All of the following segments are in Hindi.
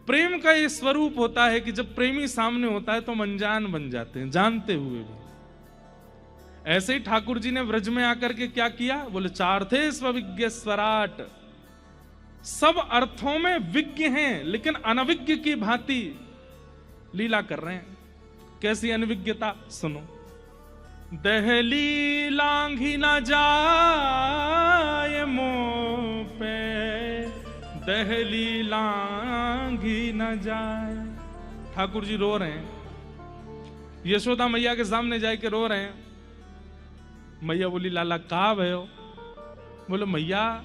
प्रेम का ये स्वरूप होता है कि जब प्रेमी सामने होता है तो हम अनजान बन जाते हैं, जानते हुए भी। ऐसे ही ठाकुर जी ने व्रज में आकर के क्या किया, बोले चार्थे स्वविज्ञ स्वराट, सब अर्थों में विज्ञ हैं लेकिन अनविज्ञ की भांति लीला कर रहे हैं। कैसी अनविज्ञता, सुनो। दहली लांघी ना जाए मुंह पे, दहली लांघी ना जाए। ठाकुर जी रो रहे हैं, यशोदा मैया के सामने जाके रो रहे हैं। मैया बोली लाला का भयो? बोले मैया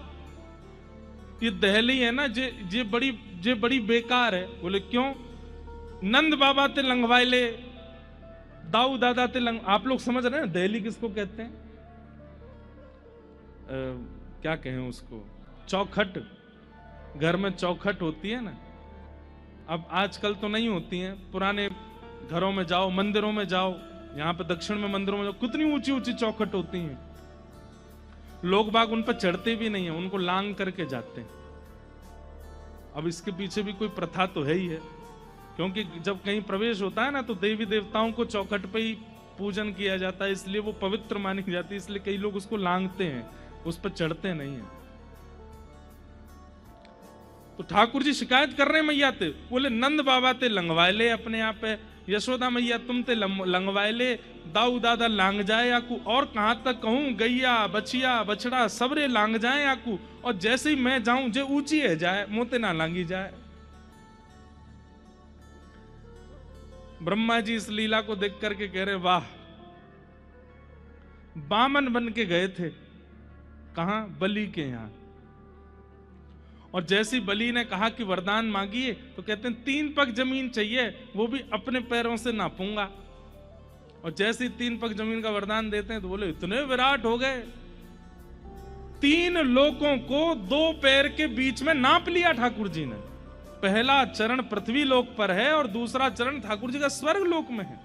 ये दहली है ना जे बड़ी बेकार है। बोले क्यों? नंद बाबा ते लंघवाइले, दाऊ दादा ते लंग। आप लोग समझ रहे हैं दहली किसको कहते हैं? क्या कहें उसको, चौखट। घर में चौखट होती है ना, अब आजकल तो नहीं होती है, पुराने घरों में जाओ, मंदिरों में जाओ, यहाँ पे दक्षिण में मंदिरों में जाओ, कितनी ऊंची ऊंची चौखट होती हैं। लोग बाग उन पर चढ़ते भी नहीं है, उनको लांग करके जाते हैं। अब इसके पीछे भी कोई प्रथा तो है ही है, क्योंकि जब कहीं प्रवेश होता है ना तो देवी देवताओं को चौखट पे ही पूजन किया जाता है, इसलिए वो पवित्र मानी जाती है, इसलिए कई लोग उसको लांगते हैं, उस पर चढ़ते नहीं है। तो ठाकुर जी शिकायत कर रहे हैं मैया ते, बोले नंद बाबा ते लंगवाए अपने यहाँ पे, यशोदा मैया तुम ते लंगवाए, दाऊ दादा लांग जाए आकू, और कहां तक कहूं, गैया बछिया बछड़ा सबरे लांग जाए आकू, और जैसे ही मैं जाऊं जे ऊंची है जाए, मोते ना लांगी जाए। ब्रह्मा जी इस लीला को देख करके कह रहे वाह, बामन बन के गए थे कहां, बलि के यहां, और जैसी बलि ने कहा कि वरदान मांगिए तो कहते हैं 3 पग जमीन चाहिए, वो भी अपने पैरों से नापूंगा। और जैसे 3 पग जमीन का वरदान देते हैं तो बोले इतने विराट हो गए, 3 लोकों को 2 पैर के बीच में नाप लिया ठाकुर जी ने। पहला चरण पृथ्वी लोक पर है और दूसरा चरण ठाकुर जी का स्वर्ग लोक में है,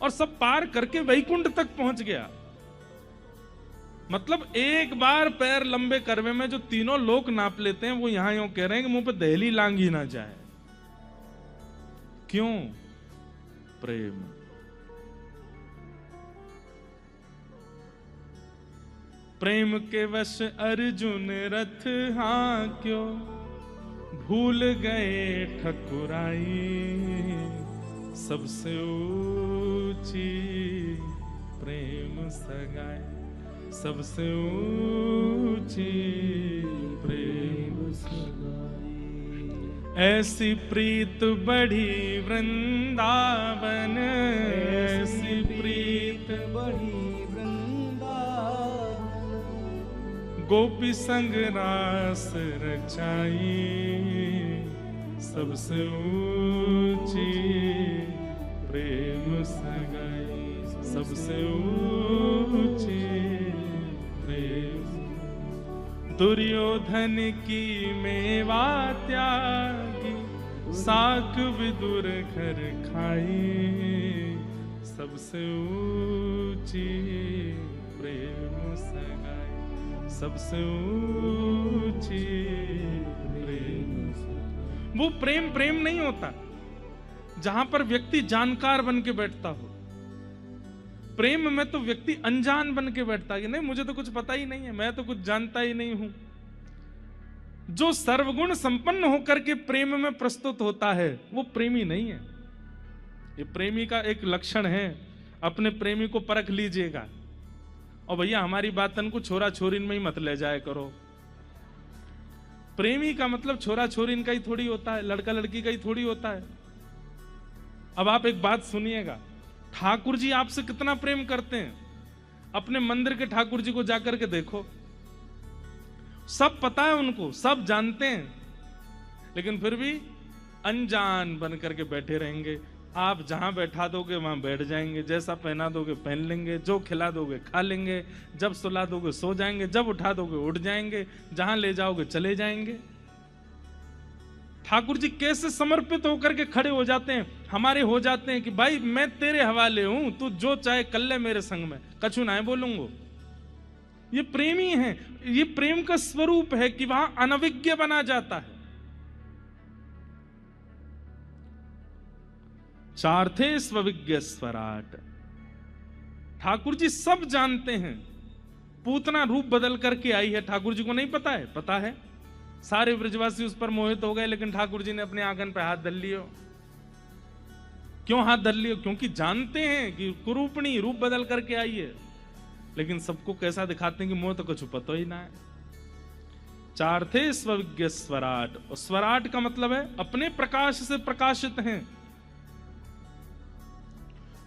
और सब पार करके वैकुंठ तक पहुंच गया। मतलब एक बार पैर लंबे करवे में जो 3 लोक नाप लेते हैं, वो यहां यूं कह रहे हैं कि मुंह पे दहली लांगी ना जाए। क्यों? प्रेम। प्रेम के वश अर्जुन रथ हांक्यो, भूल गए ठकुराई, सबसे ऊंची प्रेम सगाई, सबसे ऊंची प्रेम सगाई। ऐसी प्रीत बढ़ी वृंदावन, ऐसी प्रीत बढ़ी गोपी संग रास रचाई, सबसे ऊंची प्रेम सगाई, सबसे ऊंची प्रेम। दुर्योधन की मेवा त्यागी, साक विदुर घर खाई, सबसे ऊंची प्रेम सगाई, सबसे ऊंची प्रेम। वो प्रेम प्रेम नहीं होता जहां पर व्यक्ति जानकार बन के बैठता हो। प्रेम में तो व्यक्ति अनजान बन के बैठता है कि नहीं मुझे तो कुछ पता ही नहीं है, मैं तो कुछ जानता ही नहीं हूं। जो सर्वगुण संपन्न होकर के प्रेम में प्रस्तुत होता है वो प्रेमी नहीं है। ये प्रेमी का एक लक्षण है, अपने प्रेमी को परख लीजिएगा। और भैया हमारी बातन को छोरा छोरीन में ही मत ले जाया करो। प्रेमी का मतलब छोरा छोरीन का ही थोड़ी होता है, लड़का लड़की का ही थोड़ी होता है। अब आप एक बात सुनिएगा, ठाकुर जी आपसे कितना प्रेम करते हैं, अपने मंदिर के ठाकुर जी को जाकर के देखो, सब पता है उनको, सब जानते हैं, लेकिन फिर भी अनजान बन करके बैठे रहेंगे। आप जहां बैठा दोगे वहां बैठ जाएंगे, जैसा पहना दोगे पहन लेंगे, जो खिला दोगे खा लेंगे, जब सुला दोगे सो जाएंगे, जब उठा दोगे उठ जाएंगे, जहां ले जाओगे चले जाएंगे। ठाकुर जी कैसे समर्पित होकर के खड़े हो जाते हैं, हमारे हो जाते हैं कि भाई मैं तेरे हवाले हूं, तू जो चाहे कर ले मेरे संग में, कछु ना बोलूंगा। ये प्रेमी है, ये प्रेम का स्वरूप है कि वहां अनविज्ञ बना जाता है। चार्थे स्वविज्ञ स्वराट। ठाकुर जी सब जानते हैं। पूतना रूप बदल करके आई है, ठाकुर जी को नहीं पता है? पता है। सारे ब्रजवासी उस पर मोहित हो गए, लेकिन ठाकुर जी ने अपने आंगन पर हाथ धर लियो। क्यों हाथ धर लियो? क्योंकि जानते हैं कि कुरूपणी रूप बदल करके आई है, लेकिन सबको कैसा दिखाते हैं कि मोह तो कुछ पता ही ना है। चार्थे स्वविज्ञ स्वराट। और स्वराट का मतलब है अपने प्रकाश से प्रकाशित हैं।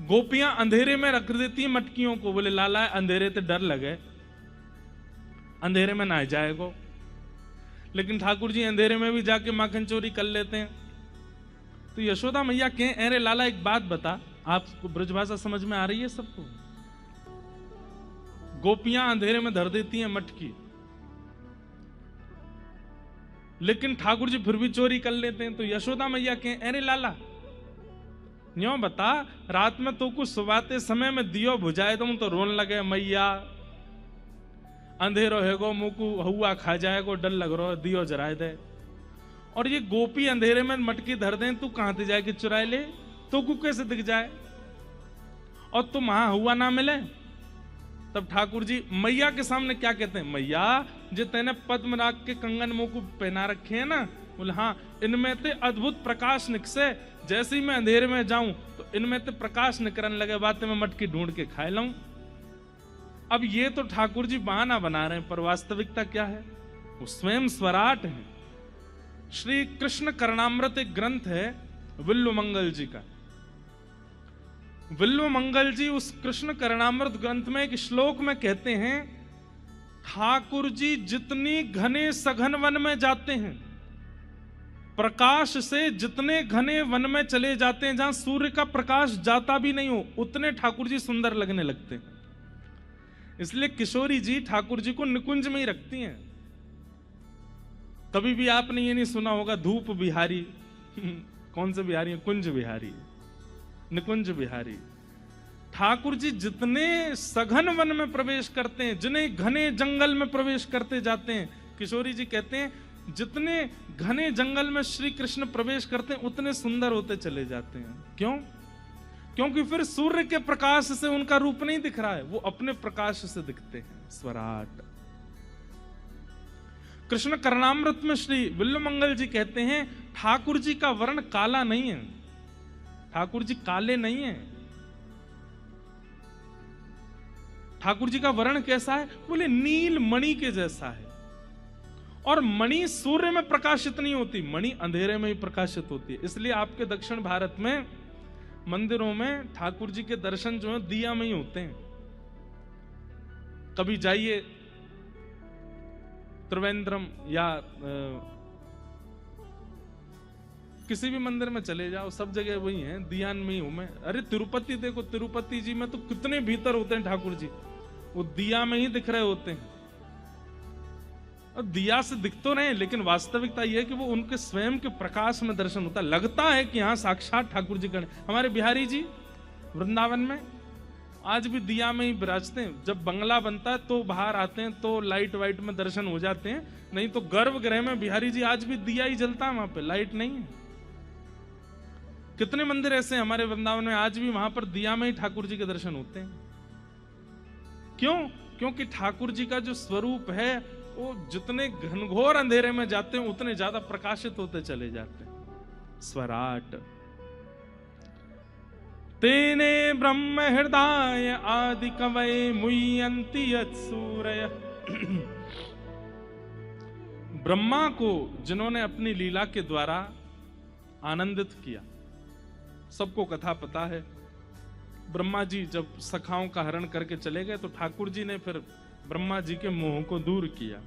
गोपियां अंधेरे में रख देती हैं मटकियों को, बोले लाला अंधेरे से डर लगे, अंधेरे में ना जाएगो। लेकिन ठाकुर जी अंधेरे में भी जाके माखन चोरी कर लेते हैं। तो यशोदा मैया कहें, अरे लाला एक बात बता, आपको ब्रजभाषा समझ में आ रही है सबको? गोपियां अंधेरे में धर देती हैं मटकी, लेकिन ठाकुर जी फिर भी चोरी कर लेते हैं। तो यशोदा मैया कहें, अरे लाला न्यों बता, रात में तो कुछ सुबाते समय में दियो बुझाए तुम तो रोन लगे, मैया अंधेरो हैगो, मुकु हुआ खा जाएगो, डर लग रहा दियो जराए दे। और ये गोपी अंधेरे में मटकी धर दें, तू कहां से जाए कि चुराए ले? तो को कैसे दिख जाए और तुम वहां हुआ ना मिले? तब ठाकुर जी मैया के सामने क्या कहते हैं, मैया जो तेने पद्मराग के कंगन मुंह को पहना रखे हैं ना, बोले हाँ, इनमें ते अद्भुत प्रकाश निकसे, जैसे ही मैं अंधेरे में जाऊं तो इनमें ते प्रकाश निकलने लगे, बातें मैं मटकी ढूंढ के खाए लाऊं। अब ये तो ठाकुर जी बहाना बना रहे हैं, पर वास्तविकता क्या है? वो स्वयं स्वराट है। श्री कृष्ण करणामृत एक ग्रंथ है विल्व मंगल जी का। विल्व मंगल जी उस कृष्ण करणामृत ग्रंथ में एक श्लोक में कहते हैं, ठाकुर जी जितनी घने सघन वन में जाते हैं, प्रकाश से जितने घने वन में चले जाते हैं जहां सूर्य का प्रकाश जाता भी नहीं हो, उतने ठाकुर जी सुंदर लगने लगते हैं। इसलिए किशोरी जी ठाकुर जी को निकुंज में ही रखती हैं। कभी भी आपने ये नहीं सुना होगा धूप बिहारी कौन से बिहारी है? कुंज बिहारी, निकुंज बिहारी। ठाकुर जी जितने सघन वन में प्रवेश करते हैं, जितने घने जंगल में प्रवेश करते जाते हैं, किशोरी जी कहते हैं जितने घने जंगल में श्री कृष्ण प्रवेश करते हैं उतने सुंदर होते चले जाते हैं। क्यों? क्योंकि फिर सूर्य के प्रकाश से उनका रूप नहीं दिख रहा है, वो अपने प्रकाश से दिखते हैं। स्वराट। कृष्ण करणामृत में श्री विल्व मंगल जी कहते हैं, ठाकुर जी का वर्ण काला नहीं है, ठाकुर जी काले नहीं है। ठाकुर जी का वर्ण कैसा है? बोले नील मणि के जैसा है। और मणि सूर्य में प्रकाशित नहीं होती, मणि अंधेरे में ही प्रकाशित होती है। इसलिए आपके दक्षिण भारत में मंदिरों में ठाकुर जी के दर्शन जो है दिया में ही होते हैं। कभी जाइए त्रिवेंद्रम या किसी भी मंदिर में चले जाओ, सब जगह वही है, दियान में ही हूं मैं। अरे तिरुपति देखो, तिरुपति जी में तो कितने भीतर होते हैं ठाकुर जी, वो दिया में ही दिख रहे होते हैं। और दिया से दिख तो रहे, लेकिन वास्तविकता यह है कि वो उनके स्वयं के प्रकाश में दर्शन होता है। लगता है कि हाँ साक्षात ठाकुर जी। हमारे बिहारी जी वृंदावन में आज भी दिया में ही विराजते हैं। जब बंगला बनता है तो बाहर आते हैं तो लाइट वाइट में दर्शन हो जाते हैं, नहीं तो गर्भगृह में बिहारी जी आज भी दिया ही जलता है, वहां पे लाइट नहीं है। कितने मंदिर ऐसे हैं हमारे वृंदावन में, आज भी वहां पर दिया में ही ठाकुर जी के दर्शन होते हैं। क्यों? क्योंकि ठाकुर जी का जो स्वरूप है वो जितने घनघोर अंधेरे में जाते हैं उतने ज्यादा प्रकाशित होते चले जाते हैं। स्वराट। तेने ब्रह्म हृदय आदि कवये मुह्यन्ति यत्सूरय। ब्रह्मा को जिन्होंने अपनी लीला के द्वारा आनंदित किया, सबको कथा पता है। ब्रह्मा जी जब सखाओं का हरण करके चले गए तो ठाकुर जी ने फिर ब्रह्मा जी के मोह को दूर किया।